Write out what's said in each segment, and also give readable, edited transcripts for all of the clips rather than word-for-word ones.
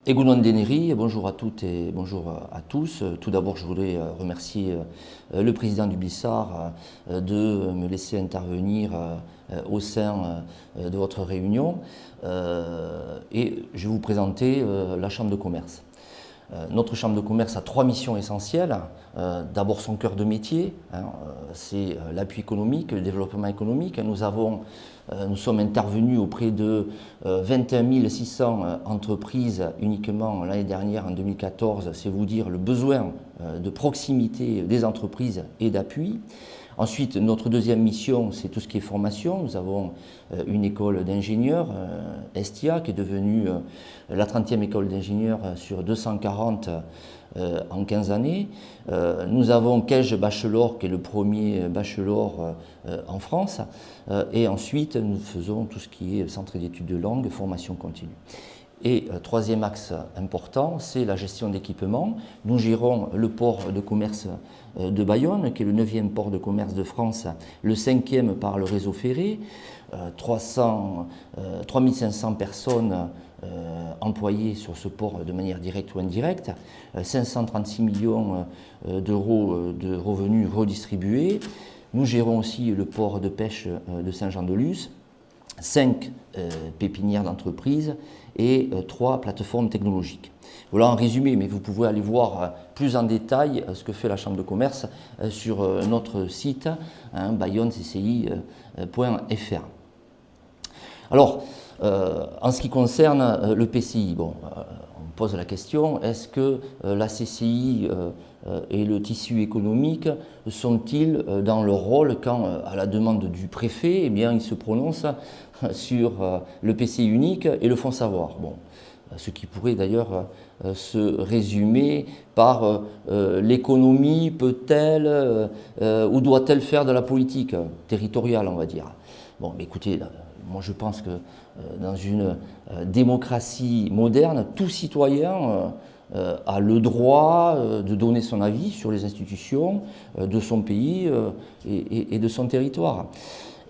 Egunon Deneri, bonjour à toutes et bonjour à tous. Tout d'abord, je voudrais remercier le président du Blissard de me laisser intervenir au sein de votre réunion et je vais vous présenter la Chambre de commerce. Notre Chambre de commerce a trois missions essentielles. D'abord son cœur de métier, c'est l'appui économique, le développement économique. Nous sommes intervenus auprès de 21 600 entreprises uniquement l'année dernière, en 2014. C'est vous dire le besoin de proximité des entreprises et d'appui. Ensuite, notre deuxième mission, c'est tout ce qui est formation. Nous avons une école d'ingénieurs, Estia, qui est devenue la 30e école d'ingénieurs sur 240 en 15 années. Nous avons Kej Bachelor, qui est le premier bachelor en France. Et ensuite, nous faisons tout ce qui est centre d'études de langue, formation continue. Et troisième axe important, c'est la gestion d'équipements. Nous gérons le port de commerce de Bayonne, qui est le 9e port de commerce de France, le 5e par le réseau ferré, 3500 personnes employées sur ce port de manière directe ou indirecte, 536 millions d'euros de revenus redistribués. Nous gérons aussi le port de pêche de Saint-Jean-de-Luz, 5 pépinières d'entreprises et 3 plateformes technologiques. Voilà en résumé, mais vous pouvez aller voir plus en détail ce que fait la Chambre de commerce sur notre site bayonnecci.fr. Alors, en ce qui concerne le PCI, on pose la question, est-ce que la CCI et le tissu économique sont-ils dans leur rôle quand, à la demande du préfet, eh bien, ils se prononcent sur le PCI unique et le fonds savoir. Ce qui pourrait d'ailleurs se résumer par l'économie peut-elle ou doit-elle faire de la politique territoriale, on va dire. Bon, mais écoutez, moi je pense que dans une démocratie moderne, tout citoyen a le droit de donner son avis sur les institutions de son pays et de son territoire.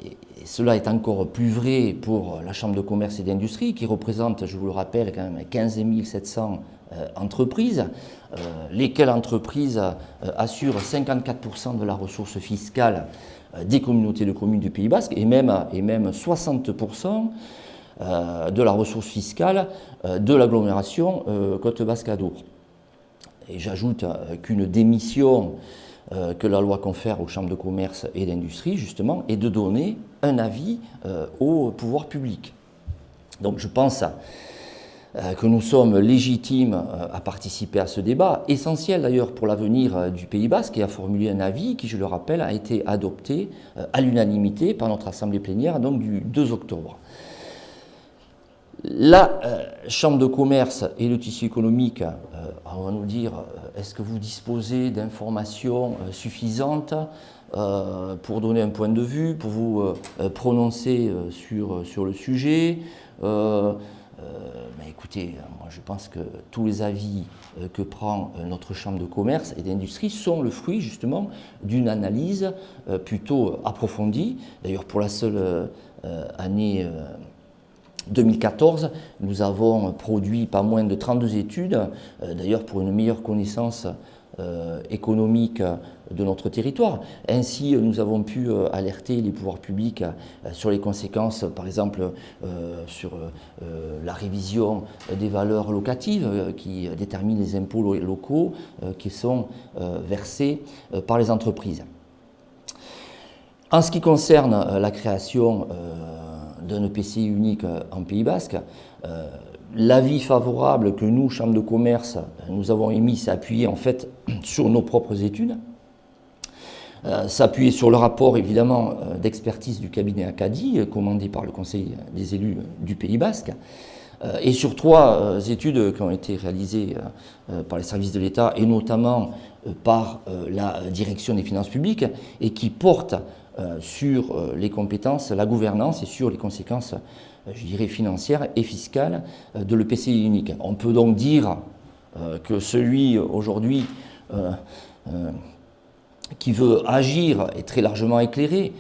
Et cela est encore plus vrai pour la Chambre de commerce et d'industrie qui représente, je vous le rappelle, quand même 15 700 entreprises, lesquelles entreprises assurent 54% de la ressource fiscale des communautés de communes du Pays Basque et même 60% de la ressource fiscale de l'agglomération Côte Basque-Adour. Et j'ajoute qu'une démission que la loi confère aux chambres de commerce et d'industrie, justement, est de donner un avis au pouvoir public. Donc je pense que nous sommes légitimes à participer à ce débat, essentiel d'ailleurs pour l'avenir du Pays Basque, et à formuler un avis qui, je le rappelle, a été adopté à l'unanimité par notre assemblée plénière donc du 2 octobre. La Chambre de commerce et le tissu économique, on va nous dire, est-ce que vous disposez d'informations suffisantes pour donner un point de vue, pour vous prononcer sur le sujet écoutez, moi je pense que tous les avis que prend notre Chambre de commerce et d'industrie sont le fruit justement d'une analyse plutôt approfondie. D'ailleurs, pour la seule année 2014, nous avons produit pas moins de 32 études, d'ailleurs pour une meilleure connaissance économique de notre territoire. Ainsi, nous avons pu alerter les pouvoirs publics sur les conséquences, par exemple, sur la révision des valeurs locatives qui déterminent les impôts locaux qui sont versés par les entreprises. En ce qui concerne la création d'un EPCI unique en Pays Basque, l'avis favorable que nous, Chambre de commerce, nous avons émis s'est appuyé en fait sur nos propres études, s'appuyer sur le rapport évidemment d'expertise du cabinet Acadie, commandé par le Conseil des élus du Pays Basque, et sur 3 études qui ont été réalisées par les services de l'État et notamment par la direction des finances publiques et qui portent sur les compétences, la gouvernance et sur les conséquences, je dirais, financières et fiscales de l'EPCI unique. On peut donc dire que celui aujourd'hui qui veut agir est très largement éclairé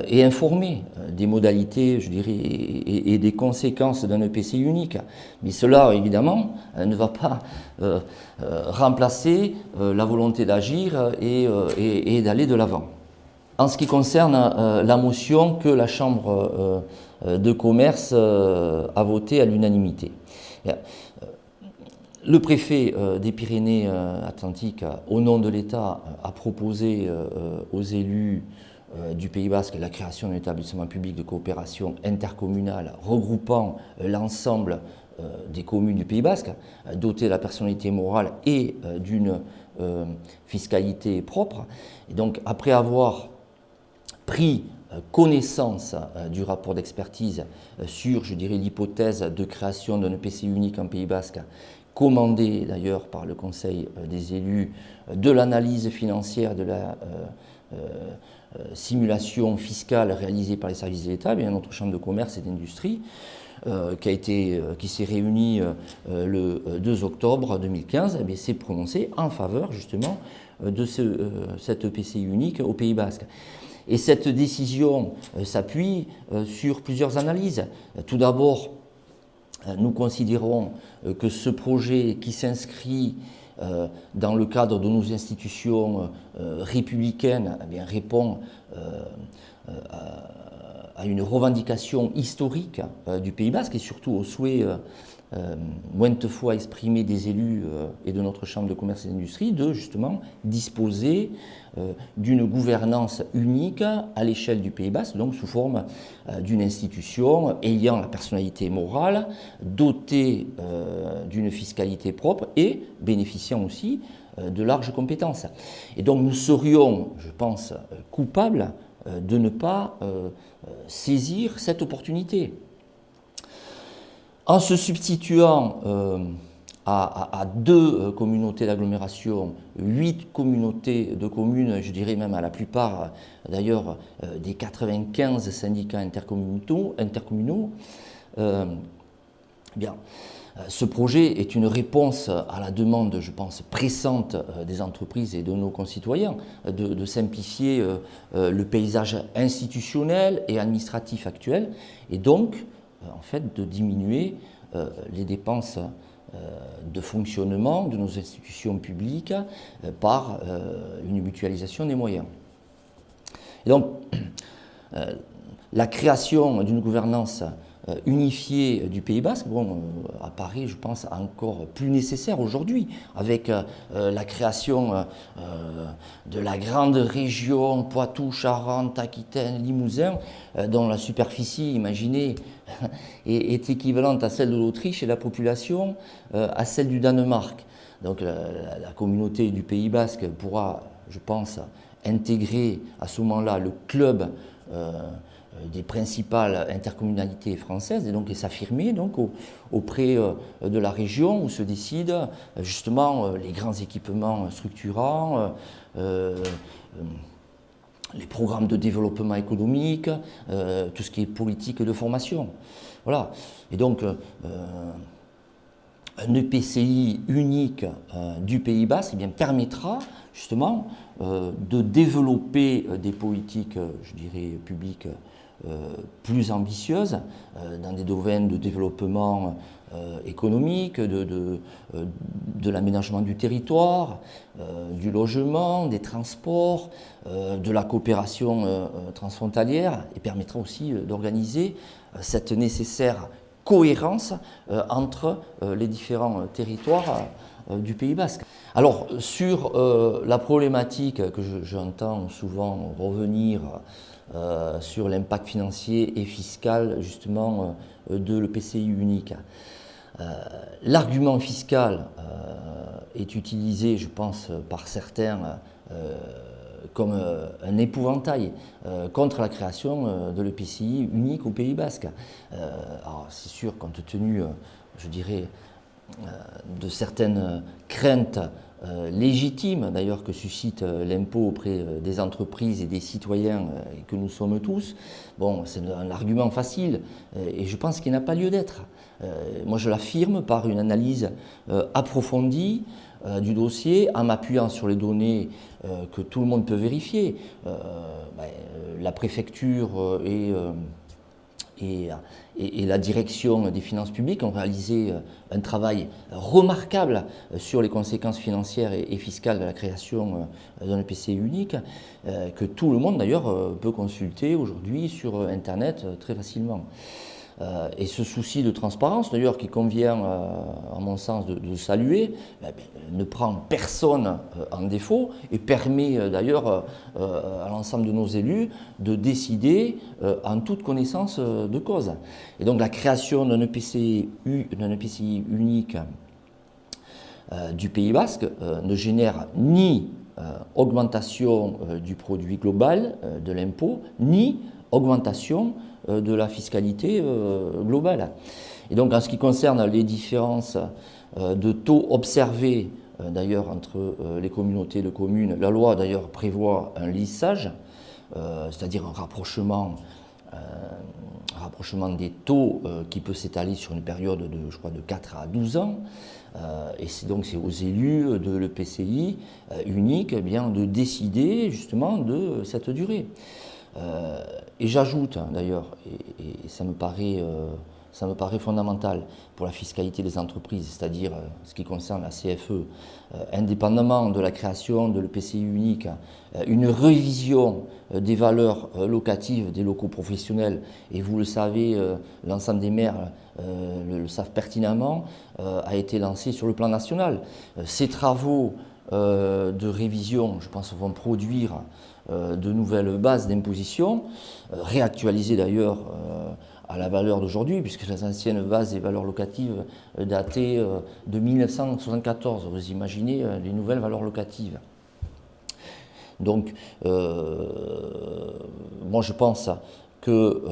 et informé des modalités, je dirais, et des conséquences d'un EPCI unique. Mais cela, évidemment, ne va pas remplacer la volonté d'agir et d'aller de l'avant. En ce qui concerne la motion que la Chambre de commerce a votée à l'unanimité. Le préfet des Pyrénées-Atlantiques, au nom de l'État, a proposé aux élus du Pays Basque la création d'un établissement public de coopération intercommunale regroupant l'ensemble des communes du Pays Basque, doté de la personnalité morale et d'une fiscalité propre. Et donc, après avoir pris connaissance du rapport d'expertise sur, je dirais, l'hypothèse de création d'un EPCI unique en Pays Basque, commandé d'ailleurs par le Conseil des élus, de l'analyse financière de la simulation fiscale réalisée par les services de l'État, bien notre Chambre de commerce et d'industrie, qui s'est réunie le 2 octobre 2015, s'est prononcée en faveur justement de cet EPCI unique au Pays Basque. Et cette décision s'appuie sur plusieurs analyses. Tout d'abord, nous considérons que ce projet qui s'inscrit dans le cadre de nos institutions républicaines répond à une revendication historique du Pays Basque et surtout au souhait maintes fois exprimé des élus et de notre Chambre de commerce et d'industrie de justement disposer d'une gouvernance unique à l'échelle du Pays Basque, donc sous forme d'une institution ayant la personnalité morale, dotée d'une fiscalité propre et bénéficiant aussi de larges compétences. Et donc nous serions, je pense, coupables de ne pas saisir cette opportunité. En se substituant à 2 communautés d'agglomération, 8 communautés de communes, je dirais même à la plupart d'ailleurs des 95 syndicats intercommunaux, ce projet est une réponse à la demande, je pense, pressante des entreprises et de nos concitoyens de simplifier le paysage institutionnel et administratif actuel et donc en fait de diminuer les dépenses de fonctionnement de nos institutions publiques par une mutualisation des moyens. Et donc la création d'une gouvernance unifiée du Pays Basque apparaît, je pense, encore plus nécessaire aujourd'hui, avec la création de la grande région Poitou-Charentes, Aquitaine, Limousin, dont la superficie, imaginez, est équivalente à celle de l'Autriche et la population à celle du Danemark. Donc la communauté du Pays Basque pourra, je pense, intégrer à ce moment-là le club des principales intercommunalités françaises et donc s'affirmer donc auprès de la région où se décident justement les grands équipements structurants, les programmes de développement économique, tout ce qui est politique de formation. Voilà. Et donc un EPCI unique du Pays Basque permettra justement de développer des politiques, je dirais, publiques plus ambitieuses dans des domaines de développement économique, de l'aménagement du territoire, du logement, des transports, de la coopération transfrontalière et permettra aussi d'organiser cette nécessaire cohérence entre les différents territoires du Pays Basque. Alors, sur la problématique que j'entends souvent revenir sur l'impact financier et fiscal, justement, de l'EPCI unique. L'argument fiscal est utilisé, je pense, par certains comme un épouvantail contre la création de l'EPCI unique au Pays Basque. Alors, c'est sûr, compte tenu, je dirais, de certaines craintes légitimes, d'ailleurs, que suscite l'impôt auprès des entreprises et des citoyens que nous sommes tous, bon, c'est un argument facile et je pense qu'il n'a pas lieu d'être. Moi, je l'affirme par une analyse approfondie du dossier, en m'appuyant sur les données que tout le monde peut vérifier. La préfecture est et la direction des finances publiques ont réalisé un travail remarquable sur les conséquences financières et fiscales de la création d'un EPCI unique, que tout le monde d'ailleurs peut consulter aujourd'hui sur Internet très facilement. Et ce souci de transparence, d'ailleurs, qui convient, à mon sens, de saluer, ne prend personne en défaut et permet d'ailleurs à l'ensemble de nos élus de décider en toute connaissance de cause. Et donc la création d'un EPCI unique du Pays Basque ne génère ni augmentation du produit global de l'impôt, ni augmentation de la fiscalité globale. Et donc en ce qui concerne les différences de taux observés d'ailleurs entre les communautés de communes, la loi d'ailleurs prévoit un lissage, c'est-à-dire un rapprochement des taux qui peut s'étaler sur une période je crois, de 4 à 12 ans. Et c'est aux élus de l'EPCI unique de décider justement de cette durée. Et j'ajoute d'ailleurs, et ça me paraît fondamental pour la fiscalité des entreprises, c'est-à-dire ce qui concerne la CFE, indépendamment de la création de l'EPCI unique, une révision des valeurs locatives des locaux professionnels, et vous le savez, l'ensemble des maires le savent pertinemment, a été lancée sur le plan national. Ces travaux de révision, je pense, vont produire de nouvelles bases d'imposition, réactualisées d'ailleurs à la valeur d'aujourd'hui, puisque les anciennes bases des valeurs locatives dataient de 1974. Vous imaginez les nouvelles valeurs locatives. Donc, moi je pense que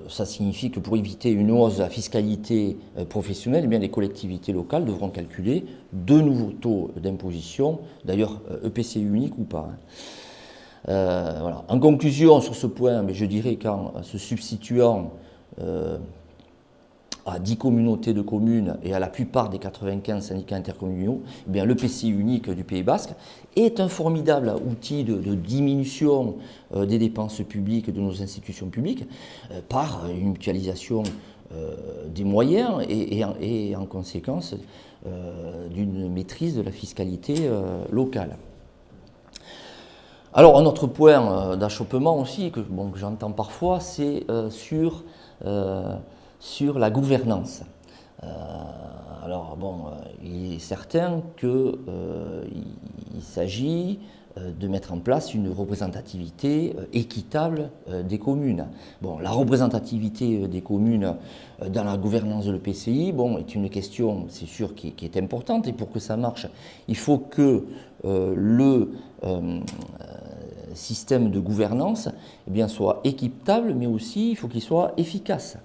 ça signifie que pour éviter une hausse de la fiscalité professionnelle, eh bien, les collectivités locales devront calculer de nouveaux taux d'imposition, d'ailleurs EPCI unique ou pas. Voilà. En conclusion sur ce point, mais je dirais qu'en se substituant à 10 communautés de communes et à la plupart des 95 syndicats intercommunaux, eh bien, l'EPCI unique du Pays Basque est un formidable outil de diminution des dépenses publiques de nos institutions publiques par une mutualisation des moyens et en conséquence d'une maîtrise de la fiscalité locale. Alors un autre point d'achoppement aussi que j'entends parfois, c'est sur la gouvernance. Il est certain qu'il s'agit de mettre en place une représentativité équitable des communes. La représentativité des communes dans la gouvernance de l'EPCI est une question, c'est sûr, qui est importante, et pour que ça marche, il faut que le système de gouvernance soit équitable, mais aussi il faut qu'il soit efficace.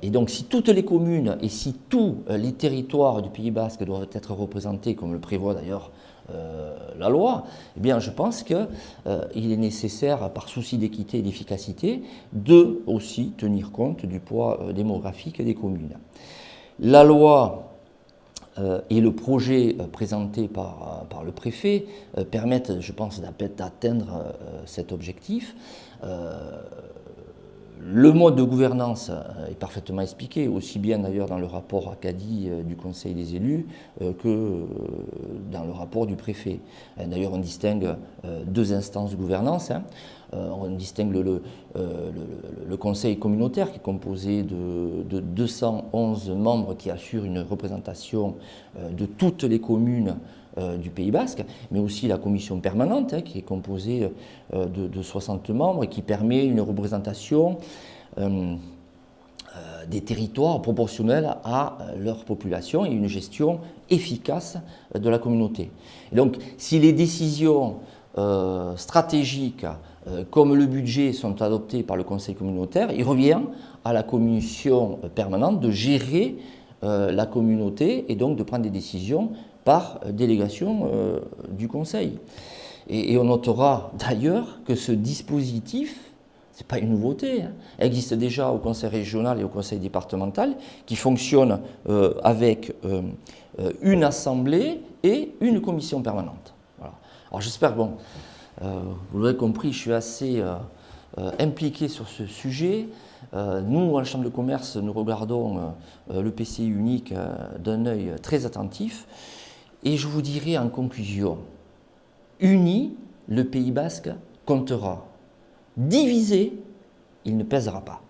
Et donc si toutes les communes et si tous les territoires du Pays Basque doivent être représentés, comme le prévoit d'ailleurs la loi, je pense qu'il est nécessaire, par souci d'équité et d'efficacité, de aussi tenir compte du poids démographique des communes. La loi et le projet présenté par le préfet permettent, je pense, d'atteindre cet objectif. Le mode de gouvernance est parfaitement expliqué, aussi bien d'ailleurs dans le rapport Acadie du Conseil des élus que dans le rapport du préfet. D'ailleurs, on distingue deux instances de gouvernance. On distingue le conseil communautaire qui est composé de 211 membres qui assurent une représentation de toutes les communes du Pays Basque, mais aussi la commission permanente qui est composée de 60 membres et qui permet une représentation des territoires proportionnels à leur population et une gestion efficace de la communauté. Et donc, si les décisions stratégiques comme le budget sont adoptées par le conseil communautaire, il revient à la commission permanente de gérer la communauté et donc de prendre des décisions par délégation du Conseil. Et on notera d'ailleurs que ce dispositif, ce n'est pas une nouveauté, existe déjà au Conseil régional et au Conseil départemental, qui fonctionne avec une assemblée et une commission permanente. Voilà. Alors j'espère, vous l'avez compris, je suis assez impliqués sur ce sujet. Nous, à la Chambre de commerce, nous regardons le PCI unique d'un œil très attentif. Et je vous dirai en conclusion, uni, le Pays basque comptera. Divisé, il ne pèsera pas.